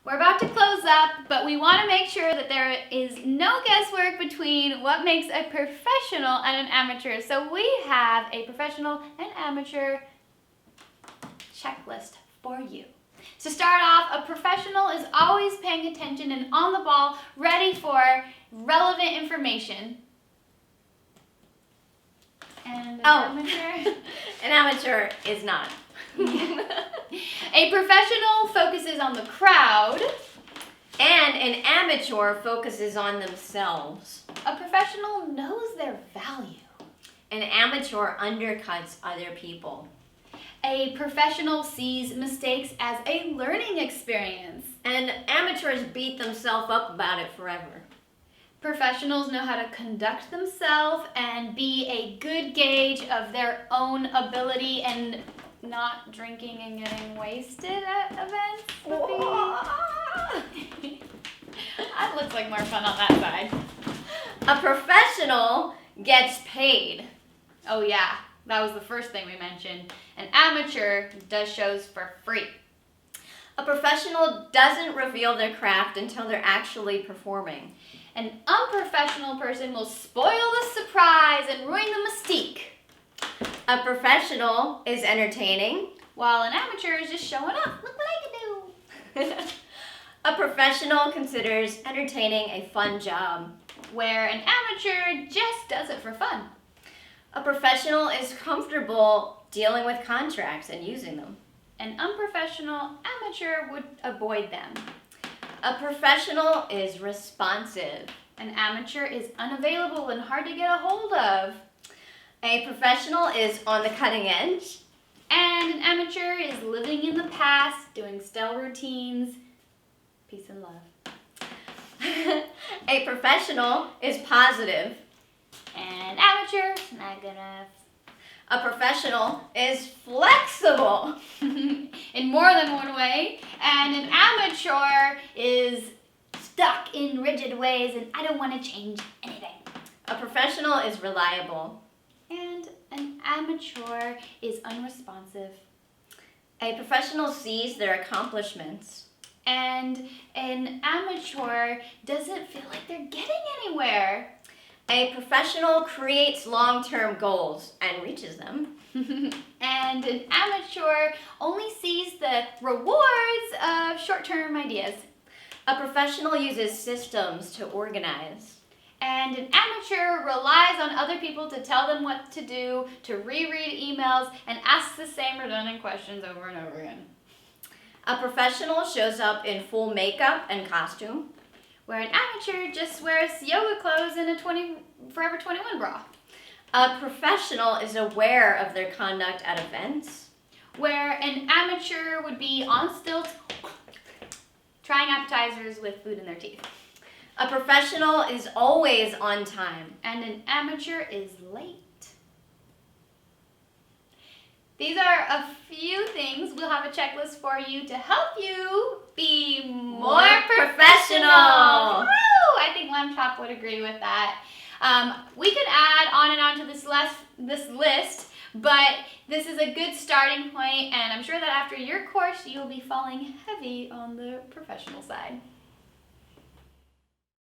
We're about to close up, but we want to make sure that there is no guesswork between what makes a professional and an amateur. So we have a professional and amateur checklist for you. To start off, a professional is always paying attention and on the ball, ready for relevant information. And an amateur? An amateur is not. A professional focuses on the crowd. And an amateur focuses on themselves. A professional knows their value. An amateur undercuts other people. A professional sees mistakes as a learning experience. And amateurs beat themselves up about it forever. Professionals know how to conduct themselves and be a good gauge of their own ability and not drinking and getting wasted at events. That looks like more fun on that side. A professional gets paid. Oh yeah, that was the first thing we mentioned. An amateur does shows for free. A professional doesn't reveal their craft until they're actually performing. An unprofessional person will spoil the surprise and ruin the mystique. A professional is entertaining, while an amateur is just showing up. Look what I can do. A professional considers entertaining a fun job, where an amateur just does it for fun. A professional is comfortable dealing with contracts and using them. An unprofessional amateur would avoid them. A professional is responsive. An amateur is unavailable and hard to get a hold of. A professional is on the cutting edge. And an amateur is living in the past, doing stale routines. Peace and love. A professional is positive. And amateur, not good enough. A professional is flexible. In more than one way. And an amateur is stuck in rigid ways and I don't want to change anything. A professional is reliable. And an amateur is unresponsive. A professional sees their accomplishments. And an amateur doesn't feel like they're getting anywhere. A professional creates long-term goals and reaches them. And an amateur only sees the rewards of short-term ideas. A professional uses systems to organize. And an amateur relies on other people to tell them what to do, to reread emails, and ask the same redundant questions over and over again. A professional shows up in full makeup and costume, where an amateur just wears yoga clothes and a Forever 21 bra. A professional is aware of their conduct at events, where an amateur would be on stilts, trying appetizers with food in their teeth. A professional is always on time. And an amateur is late. These are a few things. We'll have a checklist for you to help you be more professional. Woo! I think Lamb Chop would agree with that. We could add on and on to this list, but this is a good starting point, and I'm sure that after your course, you'll be falling heavy on the professional side.